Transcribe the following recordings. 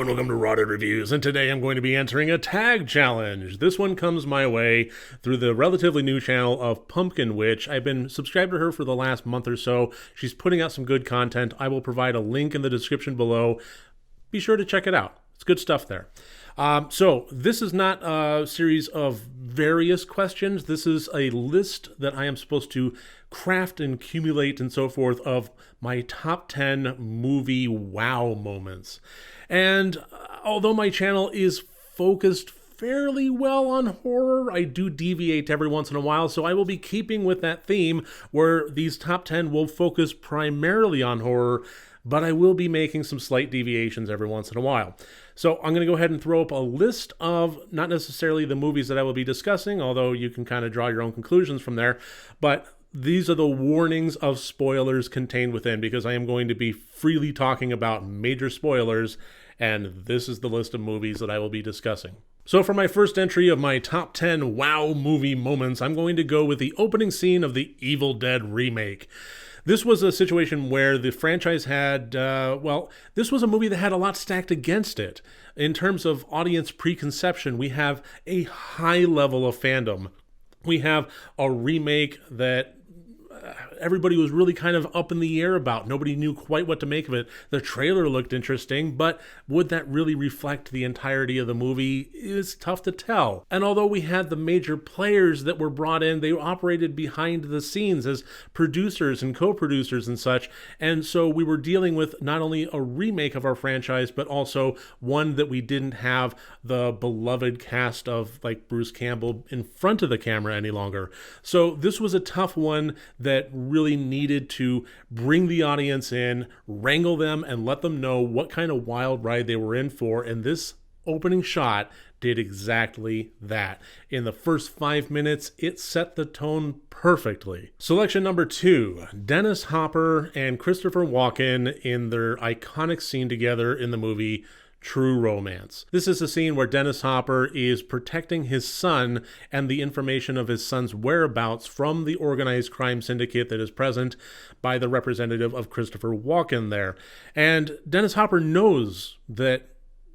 and welcome to Rotted Reviews, and today I'm going to be answering a tag challenge. This one comes my way through the relatively new channel of Pumpkin Witch. I've been subscribed to her for the last month or so. She's putting out some good content. I will provide a link in the description below. Be sure to check it out. It's good stuff there. So this is not a series of various questions. This is a list that I am supposed to craft and accumulate and so forth of my top 10 movie wow moments. And although my channel is focused fairly well on horror, I do deviate every once in a while, so I will be keeping with that theme where these top 10 will focus primarily on horror, but I will be making some slight deviations every once in a while. So I'm going to go ahead and throw up a list of not necessarily the movies that I will be discussing, although you can kind of draw your own conclusions from there, but these are the warnings of spoilers contained within, because I am going to be freely talking about major spoilers, and this is the list of movies that I will be discussing. So for my first entry of my top 10 wow movie moments, I'm going to go with the opening scene of the Evil Dead remake. This was a situation where the franchise had, this was a movie that had a lot stacked against it. In terms of audience preconception, we have a high level of fandom. We have a remake that everybody was really kind of up in the air about. Nobody knew quite what to make of it. The trailer looked interesting, but would that really reflect the entirety of the movie? It's tough to tell. And although we had the major players that were brought in, they operated behind the scenes as producers and co-producers and such. And so we were dealing with not only a remake of our franchise, but also one that we didn't have the beloved cast of like Bruce Campbell in front of the camera any longer. So this was a tough one that really needed to bring the audience in, wrangle them, and let them know what kind of wild ride they were in for. And this opening shot did exactly that. In the first 5 minutes, it set the tone perfectly. Selection number 2, Dennis Hopper and Christopher Walken in their iconic scene together in the movie True Romance. This is a scene where Dennis Hopper is protecting his son and the information of his son's whereabouts from the organized crime syndicate that is present by the representative of Christopher Walken there. And Dennis Hopper knows that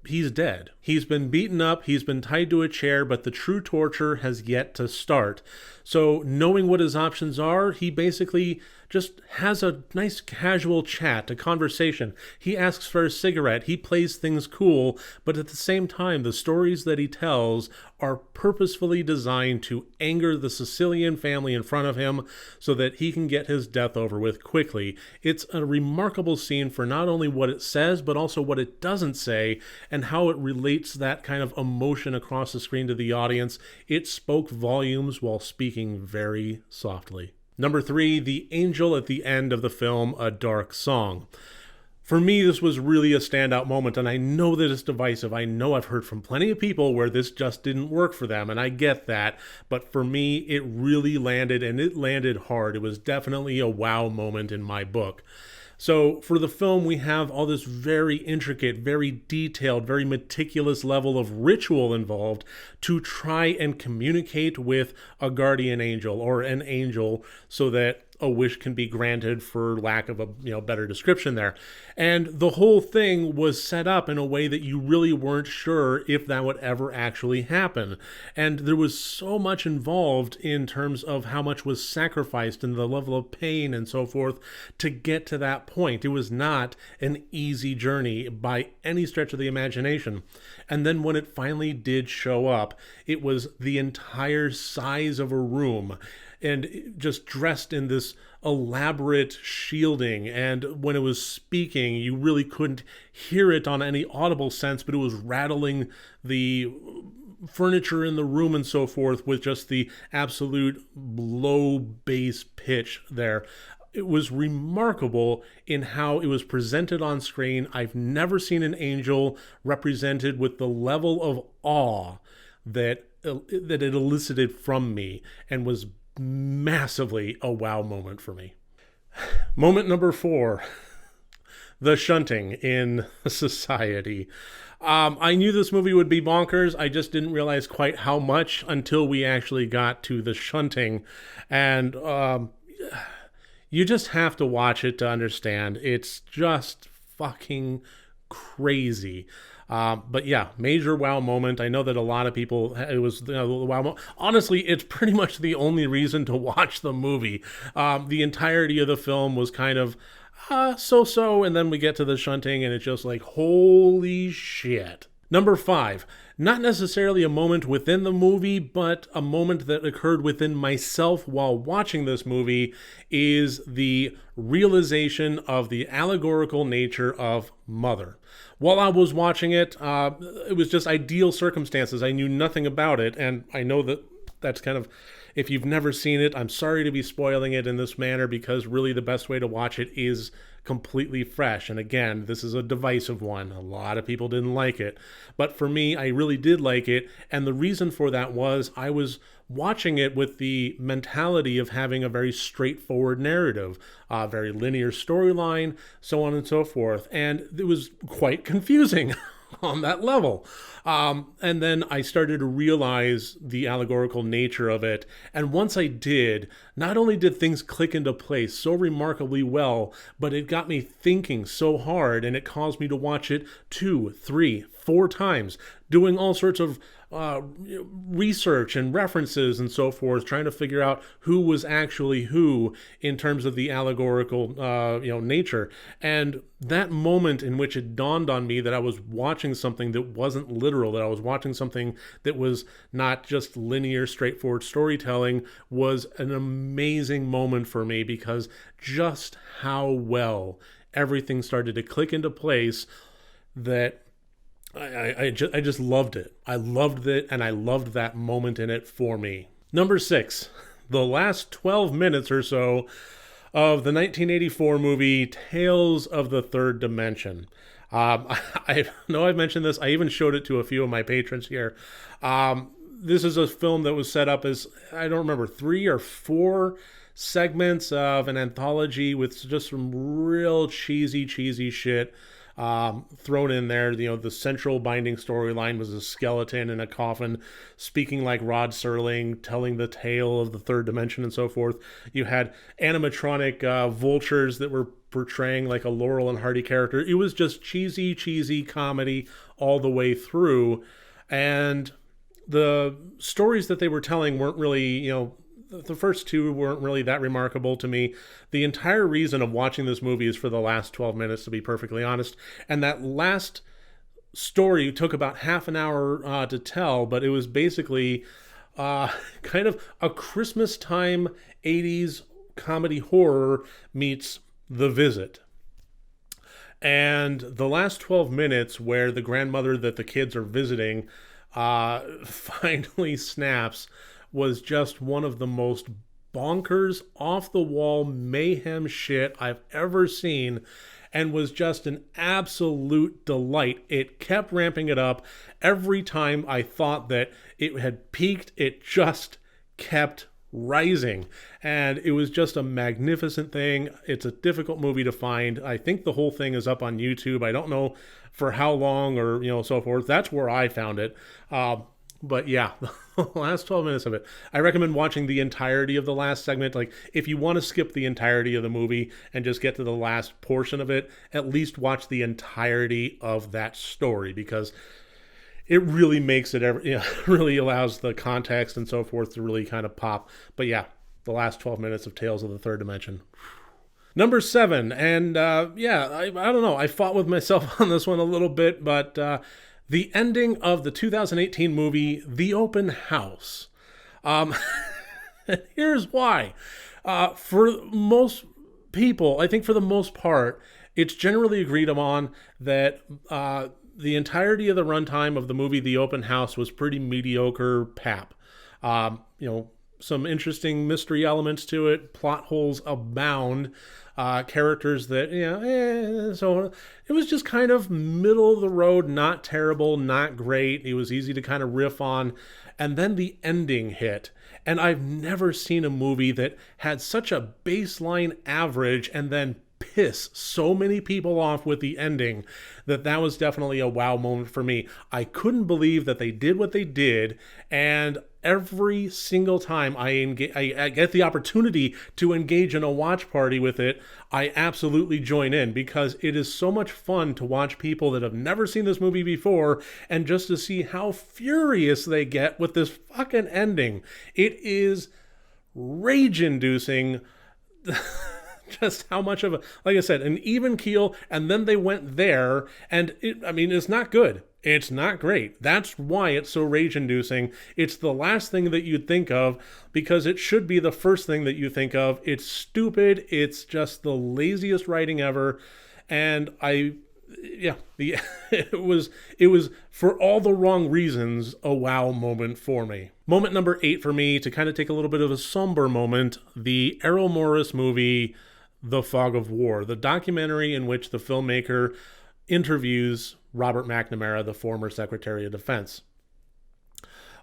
he's dead. He's been beaten up, he's been tied to a chair, but the true torture has yet to start. So knowing what his options are, he basically just has a nice casual chat, a conversation. He asks for a cigarette, he plays things cool, but at the same time, the stories that he tells are purposefully designed to anger the Sicilian family in front of him so that he can get his death over with quickly. It's a remarkable scene for not only what it says, but also what it doesn't say, and how it relates that kind of emotion across the screen to the audience. It spoke volumes while speaking very softly. Number 3, the angel at the end of the film, A Dark Song. For me, this was really a standout moment, and I know that it's divisive. I know I've heard from plenty of people where this just didn't work for them, and I get that. But for me, it really landed, and it landed hard. It was definitely a wow moment in my book. So for the film, we have all this very intricate, very detailed, very meticulous level of ritual involved to try and communicate with a guardian angel or an angel so that a wish can be granted, for lack of a better description there. And the whole thing was set up in a way that you really weren't sure if that would ever actually happen. And there was so much involved in terms of how much was sacrificed and the level of pain and so forth to get to that point. It was not an easy journey by any stretch of the imagination. And then when it finally did show up, it was the entire size of a room, and just dressed in this elaborate shielding. And when it was speaking, you really couldn't hear it on any audible sense, but it was rattling the furniture in the room and so forth with just the absolute low bass pitch there. It was remarkable in how it was presented on screen. I've never seen an angel represented with the level of awe that it elicited from me, and was massively a wow moment for me. Moment number 4, the shunting in society. I knew this movie would be bonkers. I just didn't realize quite how much until we actually got to the shunting. And you just have to watch it to understand. It's just fucking crazy. But yeah, major wow moment. I know that a lot of people, it was the wow moment. Honestly, it's pretty much the only reason to watch the movie. The entirety of the film was kind of so-so, and then we get to the shunting, and it's just like, holy shit. Number 5, not necessarily a moment within the movie, but a moment that occurred within myself while watching this movie, is the realization of the allegorical nature of Mother. While I was watching it, it was just ideal circumstances. I knew nothing about it, and I know that that's kind of, if you've never seen it, I'm sorry to be spoiling it in this manner, because really the best way to watch it is completely fresh. And again, this is a divisive one. A lot of people didn't like it. But for me, I really did like it. And the reason for that was I was watching it with the mentality of having a very straightforward narrative, a very linear storyline, so on and so forth. And it was quite confusing on that level. And then I started to realize the allegorical nature of it. And once I did, not only did things click into place so remarkably well, but it got me thinking so hard, and it caused me to watch it 2, 3, 4 times, doing all sorts of research and references and so forth, trying to figure out who was actually who in terms of the allegorical nature. And that moment in which it dawned on me that I was watching something that wasn't literal, that I was watching something that was not just linear, straightforward storytelling, was an amazing moment for me, because just how well everything started to click into place, that I just loved it. I loved it, and I loved that moment in it for me. Number 6, the last 12 minutes or so of the 1984 movie Tales of the Third Dimension. I know I've mentioned this. I even showed it to a few of my patrons here. This is a film that was set up as, I don't remember, 3 or 4 segments of an anthology with just some real cheesy shit thrown in there. The central binding storyline was a skeleton in a coffin speaking like Rod Serling, telling the tale of the third dimension and so forth. You had animatronic vultures that were portraying like a Laurel and Hardy character. It was just cheesy comedy all the way through. And the stories that they were telling weren't really, the first 2 weren't really that remarkable to me. The entire reason of watching this movie is for the last 12 minutes, to be perfectly honest. And that last story took about half an hour to tell, but it was basically kind of a Christmas time 80s comedy horror meets The Visit. And the last 12 minutes, where the grandmother that the kids are visiting finally snaps, was just one of the most bonkers, off-the-wall mayhem shit I've ever seen, and was just an absolute delight. It kept ramping it up. Every time I thought that it had peaked, it just kept rising. And it was just a magnificent thing. It's a difficult movie to find. I think the whole thing is up on YouTube. I don't know for how long or, so forth. That's where I found it. But yeah, the last 12 minutes of it, I recommend watching the entirety of the last segment. Like, if you want to skip the entirety of the movie and just get to the last portion of it, at least watch the entirety of that story, because it really makes it, really allows the context and so forth to really kind of pop. But yeah, the last 12 minutes of Tales of the Third Dimension. Number 7, and I don't know, I fought with myself on this one a little bit, but the ending of the 2018 movie, The Open House. Here's why. For most people, I think for the most part, it's generally agreed upon that the entirety of the runtime of the movie The Open House was pretty mediocre pap. Some interesting mystery elements to it, plot holes abound, characters that, so it was just kind of middle of the road, not terrible, not great. It was easy to kind of riff on. And then the ending hit. And I've never seen a movie that had such a baseline average and then piss so many people off with the ending that was definitely a wow moment for me. I couldn't believe that they did what they did, and every single time I get the opportunity to engage in a watch party with it, I absolutely join in, because it is so much fun to watch people that have never seen this movie before and just to see how furious they get with this fucking ending. It is rage-inducing. Just how much of a, like I said, an even keel, and then they went there, and it's not good. It's not great. That's why it's so rage-inducing. It's the last thing that you'd think of, because it should be the first thing that you think of. It's stupid. It's just the laziest writing ever, and it was for all the wrong reasons a wow moment for me. Moment number 8 for me, to kind of take a little bit of a somber moment, the Errol Morris movie, The Fog of War, the documentary in which the filmmaker interviews Robert McNamara, the former Secretary of Defense.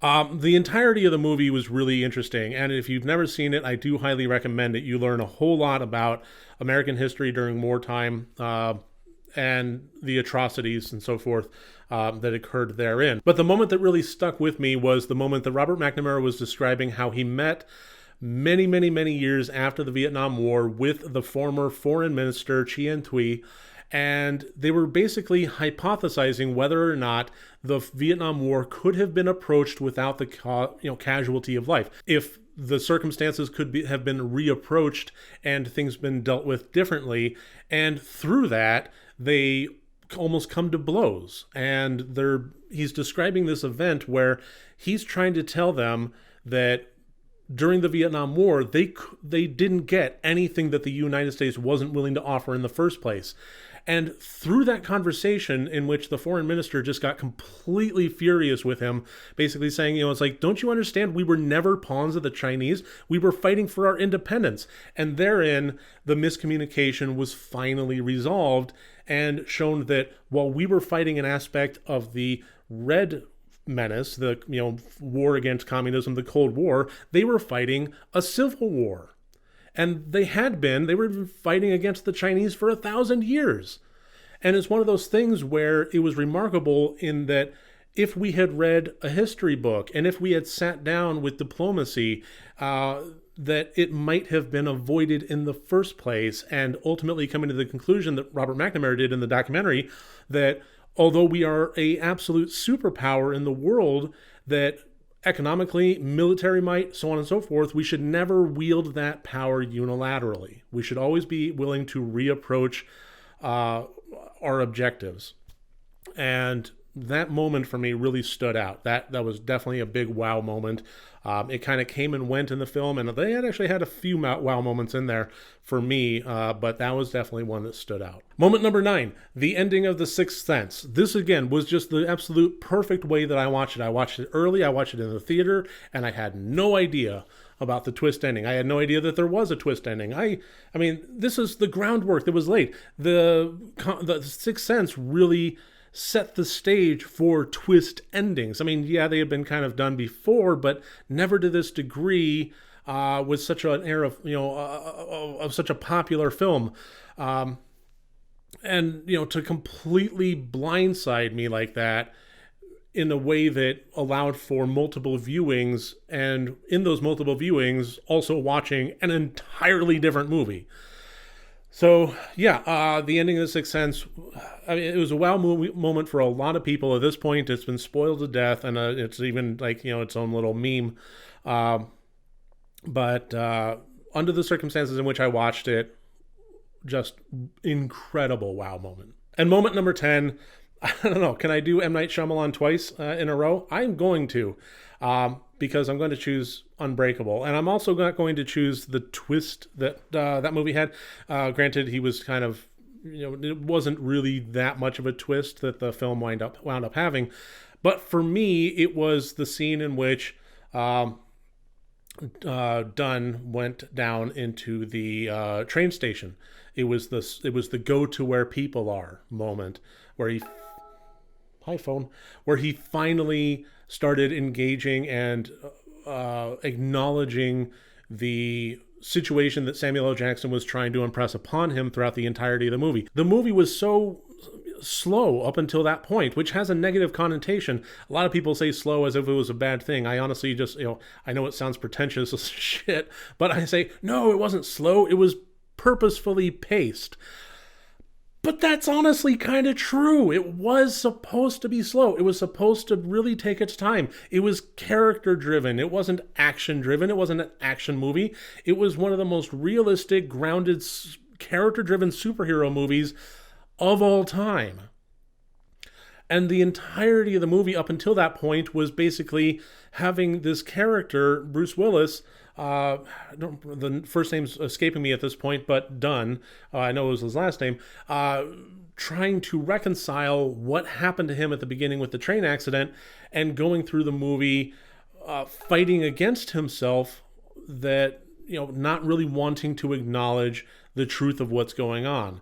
The entirety of the movie was really interesting, and if you've never seen it, I do highly recommend it. You learn a whole lot about American history during wartime, and the atrocities and so forth that occurred therein. But the moment that really stuck with me was the moment that Robert McNamara was describing how he met many, many, many years after the Vietnam War with the former foreign minister, 𝗘𝗾𝗄𝗃, and they were basically hypothesizing whether or not the Vietnam War could have been approached without the casualty of life. If the circumstances have been reapproached and things been dealt with differently, and through that they almost come to blows. And he's describing this event where he's trying to tell them that during the Vietnam War, they didn't get anything that the United States wasn't willing to offer in the first place. And through that conversation, in which the foreign minister just got completely furious with him, basically saying, it's like, don't you understand? We were never pawns of the Chinese. We were fighting for our independence. And therein, the miscommunication was finally resolved and shown that while we were fighting an aspect of the Red Menace, the war against communism, the Cold War, they were fighting a civil war. And they were fighting against the Chinese for 1,000 years. And it's one of those things where it was remarkable in that if we had read a history book and if we had sat down with diplomacy, that it might have been avoided in the first place, and ultimately coming to the conclusion that Robert McNamara did in the documentary, that although we are an absolute superpower in the world, that economically, military might, so on and so forth, we should never wield that power unilaterally. We should always be willing to reapproach our objectives. And that moment for me really stood out. That was definitely a big wow moment. It kind of came and went in the film, and they had actually had a few wow moments in there for me, but that was definitely one that stood out. Moment number 9, the ending of The Sixth Sense. This, again, was just the absolute perfect way that I watched it. I watched it early, I watched it in the theater, and I had no idea about the twist ending. I had no idea that there was a twist ending. I mean, this is the groundwork that was laid. The Sixth Sense really set the stage for twist endings. I mean, yeah, they had been kind of done before, but never to this degree, with such an air of, of such a popular film. And, to completely blindside me like that in a way that allowed for multiple viewings, and in those multiple viewings, also watching an entirely different movie. So, yeah, the ending of The Sixth Sense, it was a wow moment for a lot of people. At this point, it's been spoiled to death, and it's even like, its own little meme. But under the circumstances in which I watched it, just incredible wow moment. And moment number 10, I don't know, can I do M. Night Shyamalan twice in a row? I'm going to. Because I'm going to choose Unbreakable. And I'm also not going to choose the twist that that movie had. Granted, he was kind of, it wasn't really that much of a twist that the film wound up having. But for me, it was the scene in which Dunn went down into the train station. It was the go to where people are moment where he finally started engaging and acknowledging the situation that Samuel L. Jackson was trying to impress upon him throughout the entirety of the movie. The movie was so slow up until that point, which has a negative connotation. A lot of people say slow as if it was a bad thing. I honestly just, I know it sounds pretentious as shit, but I say, no, it wasn't slow. It was purposefully paced. But that's honestly kind of true. It was supposed to be slow. It was supposed to really take its time. It was character driven. It wasn't action driven. It wasn't an action movie. It was one of the most realistic, grounded, character driven superhero movies of all time. And the entirety of the movie up until that point was basically having this character, Bruce Willis, the first name's escaping me at this point, but Dunn, I know it was his last name, trying to reconcile what happened to him at the beginning with the train accident and going through the movie fighting against himself, that, not really wanting to acknowledge the truth of what's going on.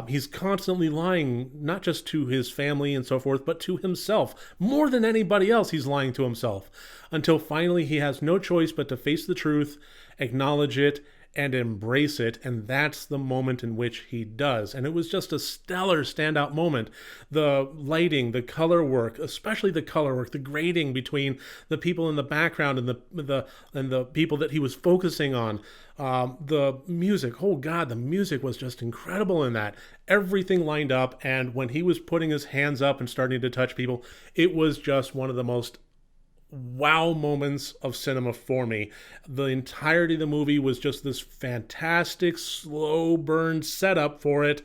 He's constantly lying, not just to his family and so forth, but to himself. More than anybody else, he's lying to himself. Until finally he has no choice but to face the truth, acknowledge it, and embrace it. And that's the moment in which he does. And it was just a stellar standout moment. The lighting, the color work, especially the color work, the grading between the people in the background and the people that he was focusing on. The music, oh God, the music was just incredible in that. Everything lined up, and when he was putting his hands up and starting to touch people, it was just one of the most wow moments of cinema for me. The entirety of the movie was just this fantastic, slow burn setup for it,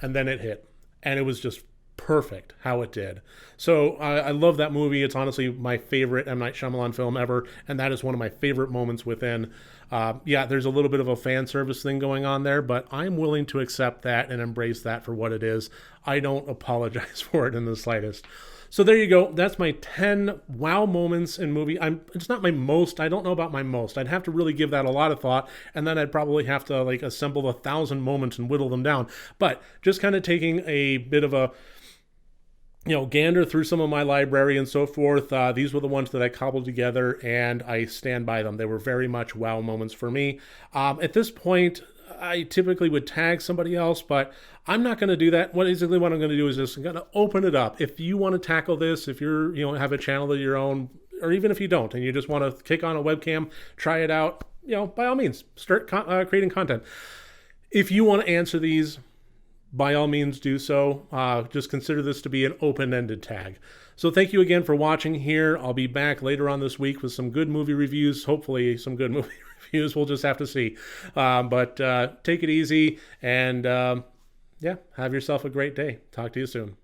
and then it hit. And it was just perfect how it did. So I love that movie. It's honestly my favorite M. Night Shyamalan film ever, and that is one of my favorite moments within. There's a little bit of a fan service thing going on there, but I'm willing to accept that and embrace that for what it is. I don't apologize for it in the slightest. So there you go. That's my 10 wow moments in movie. It's not my most. I don't know about my most. I'd have to really give that a lot of thought, and then I'd probably have to assemble 1,000 moments and whittle them down. But just kind of taking a bit of a gander through some of my library and so forth. These were the ones that I cobbled together, and I stand by them. They were very much wow moments for me. At this point, I typically would tag somebody else, but I'm not going to do that. What I'm going to do is just I'm going to open it up. If you want to tackle this, if you're, have a channel of your own, or even if you don't, and you just want to kick on a webcam, try it out, by all means, start creating content. If you want to answer these, by all means do so. Just consider this to be an open-ended tag. So thank you again for watching here. I'll be back later on this week with some good movie reviews, hopefully some good movie reviews. We'll just have to see. But take it easy, and have yourself a great day. Talk to you soon.